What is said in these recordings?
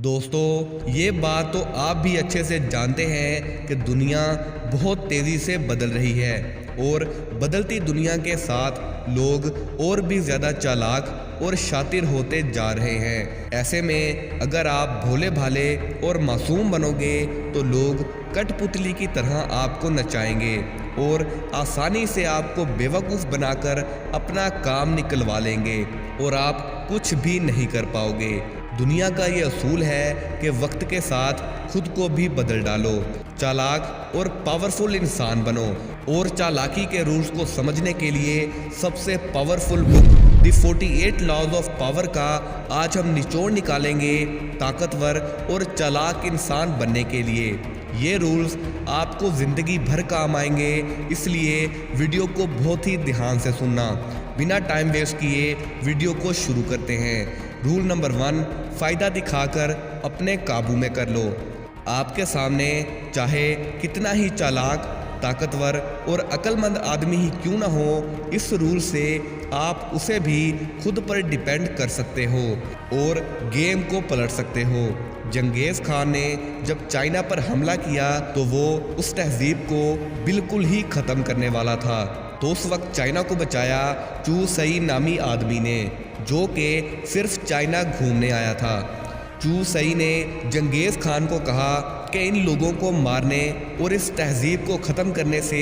दोस्तों, ये बात तो आप भी अच्छे से जानते हैं कि दुनिया बहुत तेज़ी से बदल रही है और बदलती दुनिया के साथ लोग और भी ज़्यादा चालाक और शातिर होते जा रहे हैं। ऐसे में अगर आप भोले भाले और मासूम बनोगे तो लोग कठपुतली की तरह आपको नचाएंगे और आसानी से आपको बेवकूफ़ बनाकर अपना काम निकलवा लेंगे और आप कुछ भी नहीं कर पाओगे। दुनिया का ये असूल है कि वक्त के साथ खुद को भी बदल डालो, चालाक और पावरफुल इंसान बनो। और चालाकी के रूल्स को समझने के लिए सबसे powerful book the 48 laws of power का आज हम निचोड़ निकालेंगे ताकतवर और चालाक इंसान बनने के लिए। ये रूल्स आपको ज़िंदगी भर काम आएंगे, इसलिए वीडियो को बहुत ही ध्यान से सुनना। बिना टाइम वेस्ट किए वीडियो को शुरू करते हैं। रूल नंबर 1, फ़ायदा दिखाकर अपने काबू में कर लो। आपके सामने चाहे कितना ही चालाक, ताकतवर और अक्लमंद आदमी ही क्यों ना हो, इस रूल से आप उसे भी खुद पर डिपेंड कर सकते हो और गेम को पलट सकते हो। चंगेज़ खान ने जब चाइना पर हमला किया तो वो उस तहजीब को बिल्कुल ही ख़त्म करने वाला था। तो उस वक्त चाइना को बचाया चू सई नामी आदमी ने, जो कि सिर्फ चाइना घूमने आया था। चू सई ने चंगेज़ खान को कहा कि इन लोगों को मारने और इस तहजीब को ख़त्म करने से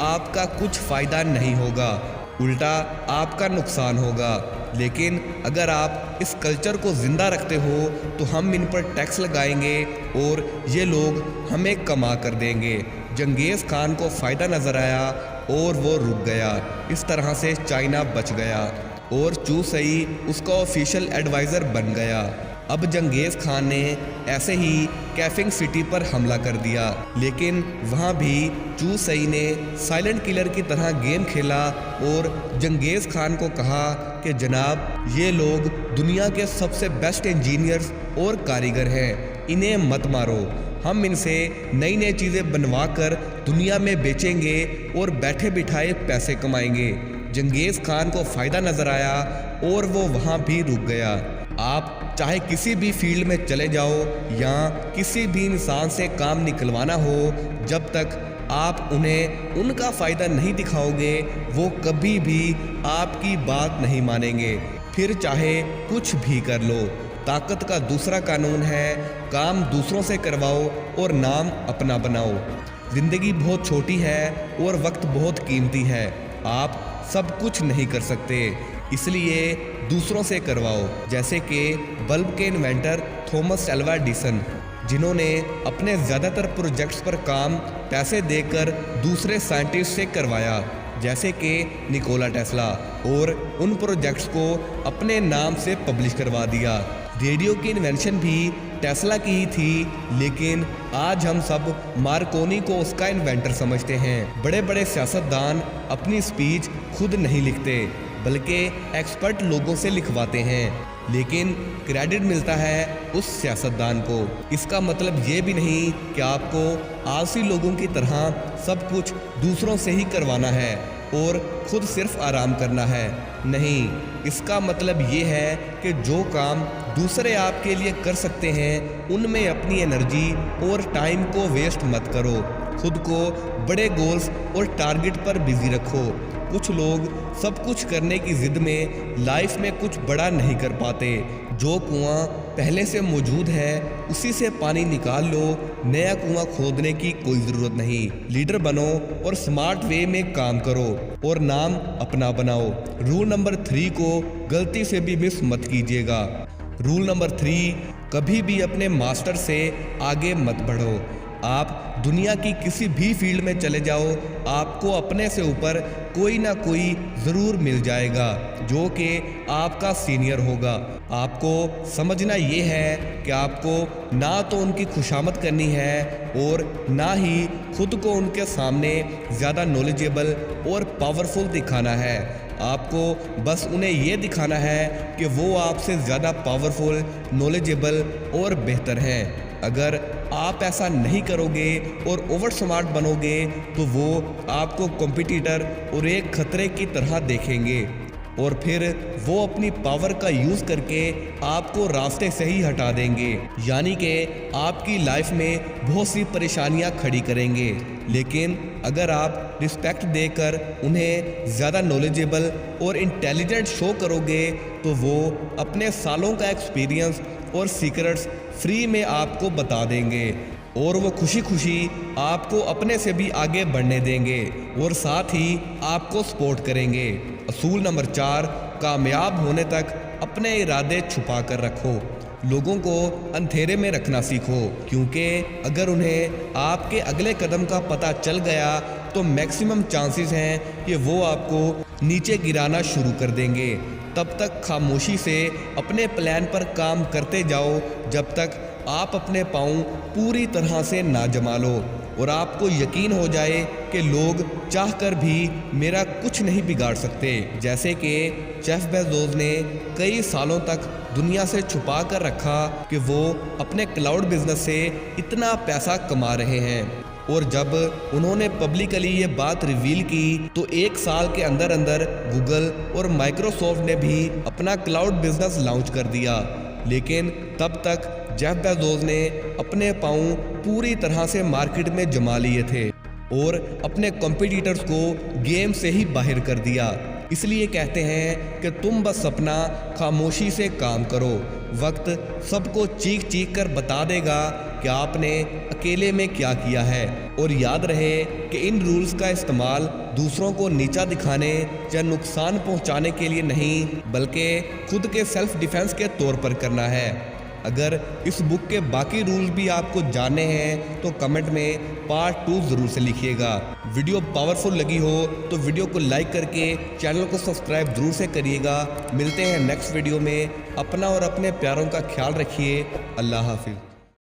आपका कुछ फ़ायदा नहीं होगा, उल्टा आपका नुकसान होगा। लेकिन अगर आप इस कल्चर को ज़िंदा रखते हो तो हम इन पर टैक्स लगाएंगे और ये लोग हमें कमा कर देंगे। चंगेज़ खान को फ़ायदा नज़र आया और वो रुक गया। इस तरह से चाइना बच गया और चू सई उसका ऑफिशियल एडवाइज़र बन गया। अब चंगेज़ खान ने ऐसे ही कैफिंग सिटी पर हमला कर दिया, लेकिन वहाँ भी चू सई ने साइलेंट किलर की तरह गेम खेला और चंगेज़ खान को कहा कि जनाब, ये लोग दुनिया के सबसे बेस्ट इंजीनियर्स और कारीगर हैं, इन्हें मत मारो। हम इनसे नई नई चीज़ें बनवा कर दुनिया में बेचेंगे और बैठे बिठाए पैसे कमाएंगे। चंगेज़ खान को फ़ायदा नज़र आया और वो वहाँ भी रुक गया। आप चाहे किसी भी फील्ड में चले जाओ या किसी भी इंसान से काम निकलवाना हो, जब तक आप उन्हें उनका फ़ायदा नहीं दिखाओगे वो कभी भी आपकी बात नहीं मानेंगे, फिर चाहे कुछ भी कर लो। ताकत का दूसरा कानून है, काम दूसरों से करवाओ और नाम अपना बनाओ। ज़िंदगी बहुत छोटी है और वक्त बहुत कीमती है, आप सब कुछ नहीं कर सकते, इसलिए दूसरों से करवाओ। जैसे कि बल्ब के इन्वेंटर थॉमस एल्वा एडिसन, जिन्होंने अपने ज़्यादातर प्रोजेक्ट्स पर काम पैसे देकर दूसरे साइंटिस्ट से करवाया, जैसे कि निकोला टेस्ला, और उन प्रोजेक्ट्स को अपने नाम से पब्लिश करवा दिया। रेडियो की इन्वेंशन भी टेस्ला की ही थी, लेकिन आज हम सब मार्कोनी को उसका इन्वेंटर समझते हैं। बड़े बड़े सियासतदान अपनी स्पीच खुद नहीं लिखते बल्कि एक्सपर्ट लोगों से लिखवाते हैं, लेकिन क्रेडिट मिलता है उस सियासतदान को। इसका मतलब ये भी नहीं कि आपको आलसी लोगों की तरह सब कुछ दूसरों से ही करवाना है और खुद सिर्फ आराम करना है। नहीं, इसका मतलब ये है कि जो काम दूसरे आपके लिए कर सकते हैं उनमें अपनी एनर्जी और टाइम को वेस्ट मत करो। खुद को बड़े गोल्स और टारगेट पर बिजी रखो। कुछ लोग सब कुछ करने की जिद में लाइफ में कुछ बड़ा नहीं कर पाते। जो कुआं पहले से मौजूद है उसी से पानी निकाल लो, नया कुआं खोदने की कोई ज़रूरत नहीं। लीडर बनो और स्मार्ट वे में काम करो और नाम अपना बनाओ। रूल नंबर 3 को गलती से भी मिस मत कीजिएगा। रूल नंबर 3, कभी भी अपने मास्टर से आगे मत बढ़ो। आप दुनिया की किसी भी फील्ड में चले जाओ, आपको अपने से ऊपर कोई ना कोई ज़रूर मिल जाएगा जो कि आपका सीनियर होगा। आपको समझना ये है कि आपको ना तो उनकी खुशामद करनी है और ना ही खुद को उनके सामने ज़्यादा नॉलेजेबल और पावरफुल दिखाना है। आपको बस उन्हें ये दिखाना है कि वो आपसे ज़्यादा पावरफुल, नॉलेजेबल और बेहतर हैं। अगर आप ऐसा नहीं करोगे और ओवर स्मार्ट बनोगे तो वो आपको कॉम्पिटिटर और एक खतरे की तरह देखेंगे। और फिर वो अपनी पावर का यूज़ करके आपको रास्ते से ही हटा देंगे, यानी कि आपकी लाइफ में बहुत सी परेशानियां खड़ी करेंगे। लेकिन अगर आप रिस्पेक्ट देकर उन्हें ज़्यादा नॉलेजेबल और इंटेलिजेंट शो करोगे तो वो अपने सालों का एक्सपीरियंस और सीक्रेट्स फ्री में आपको बता देंगे और वो खुशी खुशी आपको अपने से भी आगे बढ़ने देंगे और साथ ही आपको सपोर्ट करेंगे। असूल नंबर 4, कामयाब होने तक अपने इरादे छुपा कर रखो। लोगों को अंधेरे में रखना सीखो, क्योंकि अगर उन्हें आपके अगले कदम का पता चल गया तो मैक्सिमम चांसेस हैं कि वो आपको नीचे गिराना शुरू कर देंगे। तब तक खामोशी से अपने प्लान पर काम करते जाओ जब तक आप अपने पाँव पूरी तरह से ना जमा लो और आपको यकीन हो जाए कि लोग चाहकर भी मेरा कुछ नहीं बिगाड़ सकते। जैसे कि जेफ बेजोस ने कई सालों तक दुनिया से छुपा कर रखा कि वो अपने क्लाउड बिजनेस से इतना पैसा कमा रहे हैं, और जब उन्होंने पब्लिकली ये बात रिवील की तो 1 साल के अंदर अंदर गूगल और माइक्रोसॉफ्ट ने भी अपना क्लाउड बिजनेस लॉन्च कर दिया। लेकिन तब तक जेफ बेजोस ने अपने पाँव पूरी तरह से मार्केट में जमा लिए थे और अपने कॉम्पिटिटर्स को गेम से ही बाहर कर दिया। इसलिए कहते हैं कि तुम बस अपना खामोशी से काम करो, वक्त सबको चीख चीख कर बता देगा कि आपने अकेले में क्या किया है। और याद रहे कि इन रूल्स का इस्तेमाल दूसरों को नीचा दिखाने या नुकसान पहुंचाने के लिए नहीं, बल्कि खुद के सेल्फ डिफेंस के तौर पर करना है। अगर इस बुक के बाकी रूल्स भी आपको जानने हैं तो कमेंट में पार्ट 2 ज़रूर से लिखिएगा। वीडियो पावरफुल लगी हो तो वीडियो को लाइक करके चैनल को सब्सक्राइब ज़रूर से करिएगा। मिलते हैं नेक्स्ट वीडियो में। अपना और अपने प्यारों का ख्याल रखिए। अल्लाह हाफिज़।